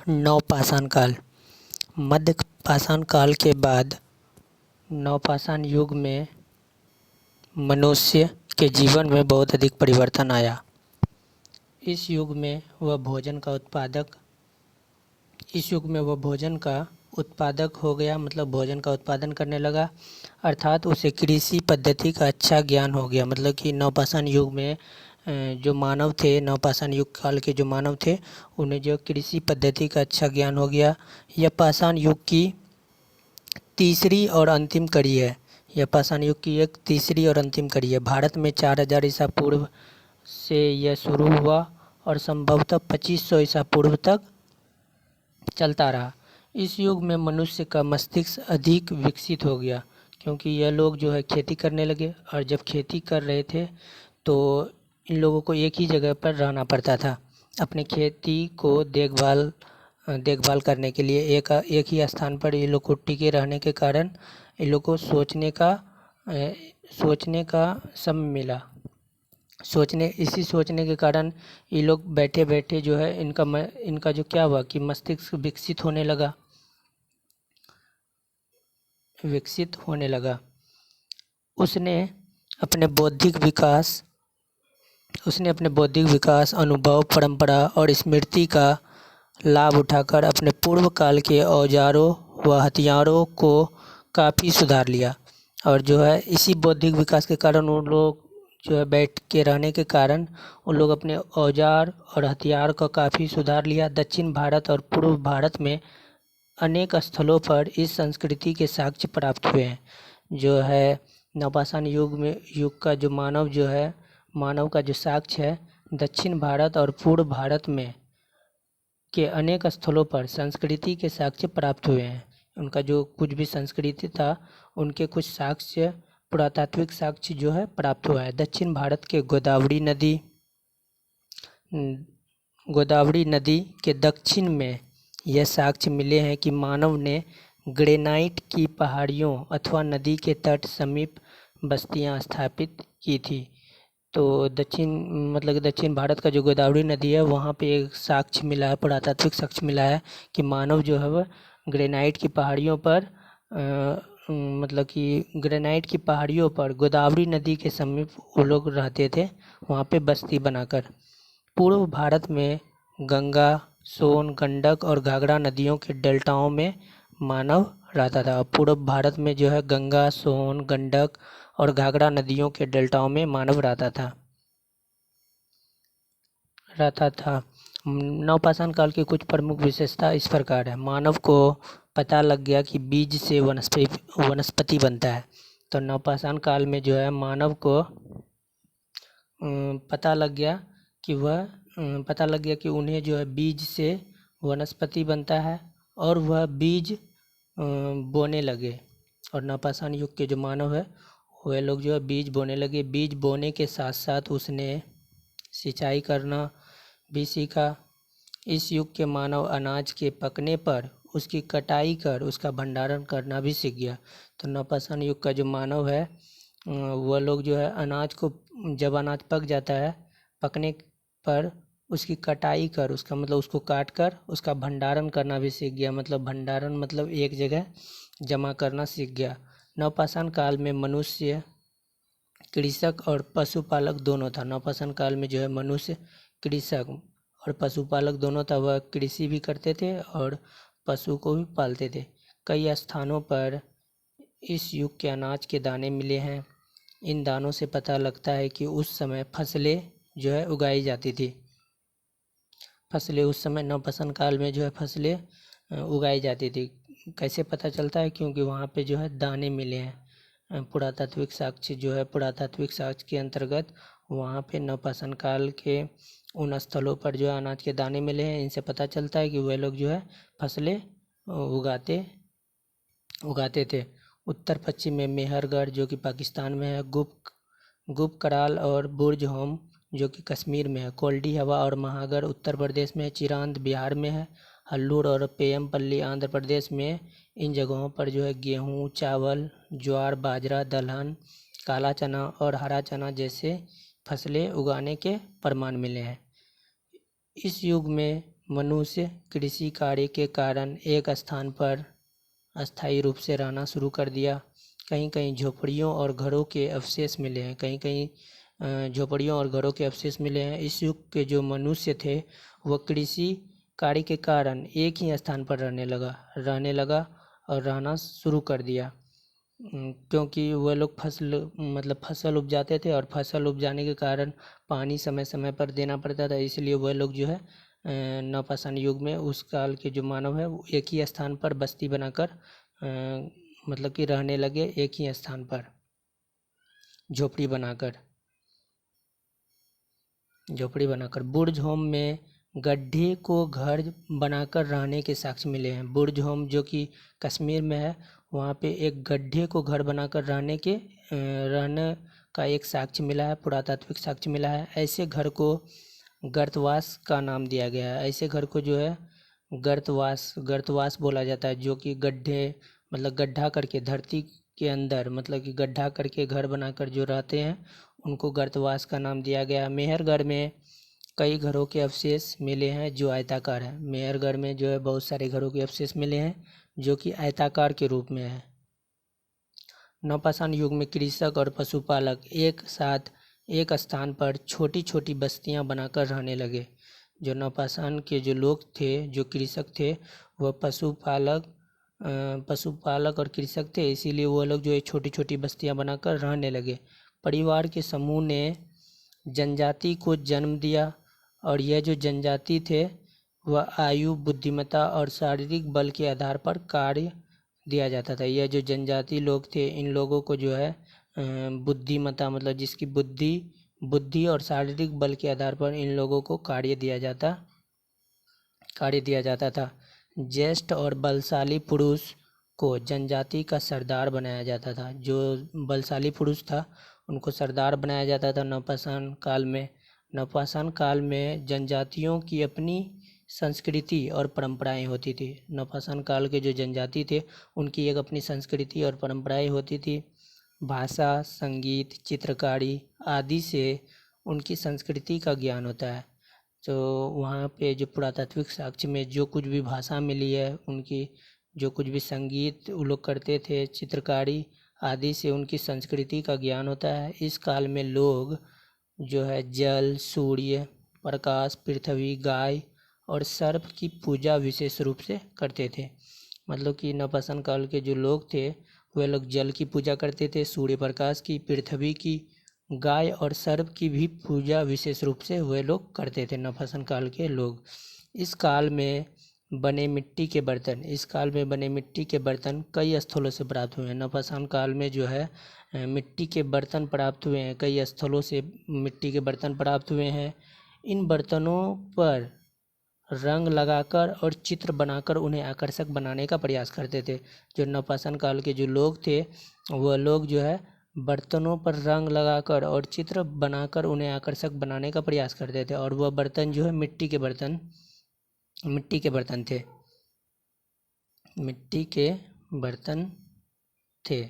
नवपाषाण काल। मध्य पाषाण काल के बाद नवपाषाण युग में मनुष्य के जीवन में बहुत अधिक परिवर्तन आया। इस युग में वह भोजन का उत्पादक हो गया, मतलब भोजन का उत्पादन करने लगा, अर्थात उसे कृषि पद्धति का अच्छा ज्ञान हो गया। मतलब कि नवपाषाण युग में जो मानव थे, नवपाषाण युग काल के जो मानव थे, उन्हें जो कृषि पद्धति का अच्छा ज्ञान हो गया। यह पाषाण युग की तीसरी और अंतिम कड़ी है। यह पाषाण युग की एक तीसरी और अंतिम कड़ी है। भारत में 4000 ईसा पूर्व से यह शुरू हुआ और संभवतः 2500 ईसा पूर्व तक चलता रहा। इस युग में मनुष्य का मस्तिष्क अधिक विकसित हो गया, क्योंकि यह लोग जो है खेती करने लगे, और जब खेती कर रहे थे तो इन लोगों को एक ही जगह पर रहना पड़ता था। अपने खेती को देखभाल करने के लिए एक ही स्थान पर ये लोग को टिके रहने के कारण इन लोग को सोचने का समय मिला। इसी सोचने के कारण ये लोग बैठे बैठे जो है इनका जो क्या हुआ कि मस्तिष्क विकसित होने लगा। उसने अपने बौद्धिक विकास, अनुभव, परंपरा और स्मृति का लाभ उठाकर अपने पूर्व काल के औजारों व हथियारों को काफ़ी सुधार लिया। और जो है इसी बौद्धिक विकास के कारण उन लोग जो है बैठ के रहने के कारण उन लोग अपने औजार और हथियार का काफ़ी सुधार लिया। दक्षिण भारत और पूर्व भारत में अनेक स्थलों पर इस संस्कृति के साक्ष्य प्राप्त हुए हैं। जो है नवपाषाण युग का जो मानव का जो साक्ष्य है, दक्षिण भारत और पूर्व भारत में के अनेक स्थलों पर संस्कृति के साक्ष्य प्राप्त हुए हैं। उनका जो कुछ भी संस्कृति था, उनके कुछ साक्ष्य, पुरातात्विक साक्ष्य जो है प्राप्त हुआ है। दक्षिण भारत के गोदावरी नदी के दक्षिण में यह साक्ष्य मिले हैं कि मानव ने ग्रेनाइट की पहाड़ियों अथवा नदी के तट समीप बस्तियां स्थापित की थी। तो दक्षिण भारत का जो गोदावरी नदी है, वहाँ पे एक साक्ष्य मिला है, पुरातात्विक साक्ष्य मिला है कि मानव जो है वह ग्रेनाइट की पहाड़ियों पर गोदावरी नदी के समीप वो लोग रहते थे, वहाँ पे बस्ती बनाकर। पूर्व भारत में गंगा, सोन, गंडक और घाघरा नदियों के डेल्टाओं में मानव रहता था। पूर्व भारत में जो है गंगा, सोन, गंडक और घाघरा नदियों के डेल्टाओं में मानव रहता था। नवपाषाण काल की कुछ प्रमुख विशेषता इस प्रकार है। मानव को पता लग गया कि बीज से वनस्पति बनता है। तो नवपाषाण काल में जो है मानव को पता लग गया कि उन्हें जो है बीज से वनस्पति बनता है, और वह बीज बोने लगे। और नवपाषाण युग के जो मानव है, वह लोग जो है बीज बोने लगे। बीज बोने के साथ साथ उसने सिंचाई करना भी सीखा। इस युग के मानव अनाज के पकने पर उसकी कटाई कर उसका भंडारण करना भी सीख गया। तो नवपाषाण युग का जो मानव है, वह लोग जो है जब अनाज पक जाता है, पकने पर उसकी कटाई कर उसको काट कर उसका भंडारण करना भी सीख गया। भंडारण एक जगह जमा करना सीख गया। नवपाषाण काल में मनुष्य कृषक और पशुपालक दोनों था। नवपाषाण काल में जो है मनुष्य कृषक और पशुपालक दोनों था। वह कृषि भी करते थे और पशु को भी पालते थे। कई स्थानों पर इस युग के अनाज के दाने मिले हैं। इन दानों से पता लगता है कि उस समय फसलें जो है उगाई जाती थी। उस समय नवपाषाण काल में जो है फसलें उगाई जाती थी। कैसे पता चलता है? क्योंकि वहाँ पे जो है दाने मिले हैं। पुरातात्विक साक्ष्य के अंतर्गत वहाँ पे नवपाषाण काल के उन स्थलों पर जो है अनाज के दाने मिले हैं। इनसे पता चलता है कि वह लोग जो है फसलें उगाते थे। उत्तर पश्चिम में मेहरगढ़ जो कि पाकिस्तान में है, गुप कराल और बुर्ज होम जो कि कश्मीर में है, कोल्डी हवा और महागढ़ उत्तर प्रदेश में है, चिरांद बिहार में है, हल्लूर और पेयमपल्ली आंध्र प्रदेश में। इन जगहों पर जो है गेहूँ, चावल, ज्वार, बाजरा, दलहन, काला चना और हरा चना जैसे फसलें उगाने के प्रमाण मिले हैं। इस युग में मनुष्य कृषि कार्य के कारण एक स्थान पर अस्थायी रूप से रहना शुरू कर दिया। कहीं कहीं झोपड़ियों और घरों के अवशेष मिले हैं, कहीं कहीं झोपड़ियों और घरों के अवशेष मिले हैं। इस युग के जो मनुष्य थे वह कृषि कार्य के कारण एक ही स्थान पर रहने लगा और रहना शुरू कर दिया। क्योंकि वह लोग फसल उपजाते थे और फसल उपजाने के कारण पानी समय समय पर देना पड़ता था, इसलिए वह लोग जो है नवपाषाण युग में उस काल के जो मानव है वो एक ही स्थान पर बस्ती बनाकर मतलब कि रहने लगे, एक ही स्थान पर झोपड़ी बनाकर। बुर्ज होम में गड्ढे को घर बनाकर रहने के साक्ष्य मिले हैं। बुर्ज होम जो कि कश्मीर में है, वहाँ पे एक गड्ढे को घर बनाकर रहने का एक साक्ष्य मिला है, पुरातात्विक साक्ष्य मिला है। ऐसे घर को गर्तवास का नाम दिया गया है। ऐसे घर को जो है गर्तवास बोला जाता है, जो कि गड्ढा करके धरती के अंदर मतलब कि गड्ढा करके घर बनाकर जो रहते हैं उनको गर्तवास का नाम दिया गया। मेहरगढ़ में कई घरों के अवशेष मिले हैं जो आयताकार है। मेहरगढ़ में जो है बहुत सारे घरों के अवशेष मिले हैं जो कि आयताकार के रूप में है। नवपाषाण युग में कृषक और पशुपालक एक साथ एक स्थान पर छोटी छोटी बस्तियां बनाकर रहने लगे। जो नवपाषाण के जो लोग थे, जो कृषक थे, वह पशुपालक और कृषक थे, इसीलिए वो लोग जो है छोटी छोटी बस्तियां बनाकर रहने लगे। परिवार के समूह ने जनजाति को जन्म दिया और यह जो जनजाति थे वह आयु, बुद्धिमत्ता और शारीरिक बल के आधार पर कार्य दिया जाता था। यह जो जनजाति लोग थे, इन लोगों को जो है बुद्धिमत्ता मतलब जिसकी बुद्धि और शारीरिक बल के आधार पर इन लोगों को कार्य दिया जाता था। ज्येष्ठ और बलशाली पुरुष को जनजाति का सरदार बनाया जाता था। जो बलशाली पुरुष था उनको सरदार बनाया जाता था नवपाषाण काल में जनजातियों की अपनी संस्कृति और परंपराएं होती थी। नवपाषाण काल के जो जनजाति थे उनकी एक अपनी संस्कृति और परंपराएं होती थी। भाषा, संगीत, चित्रकारी आदि से उनकी संस्कृति का ज्ञान होता है। तो वहाँ पे जो पुरातात्विक साक्ष्य में जो कुछ भी भाषा मिली है, उनकी जो कुछ भी संगीत वो लोग करते थे, चित्रकारी आदि से उनकी संस्कृति का ज्ञान होता है। इस काल में लोग जो है जल, सूर्य, प्रकाश, पृथ्वी, गाय और सर्प की पूजा विशेष रूप से करते थे। मतलब कि नवपाषाण काल के जो लोग थे वे लोग जल की पूजा करते थे, सूर्य प्रकाश की, पृथ्वी की, गाय और सर्प की भी पूजा विशेष रूप से वे लोग करते थे नवपाषाण काल के लोग। इस काल में बने मिट्टी के बर्तन कई स्थलों से प्राप्त हुए हैं। नवपाषाण काल में जो है मिट्टी के बर्तन प्राप्त हुए हैं, कई स्थलों से मिट्टी के बर्तन प्राप्त हुए हैं। इन बर्तनों पर रंग लगाकर और चित्र बनाकर उन्हें आकर्षक बनाने का प्रयास करते थे। जो नवपाषाण काल के जो लोग थे वह लोग जो है बर्तनों पर रंग लगाकर और चित्र बनाकर उन्हें आकर्षक बनाने का प्रयास करते थे, और वह बर्तन जो है मिट्टी के बर्तन थे।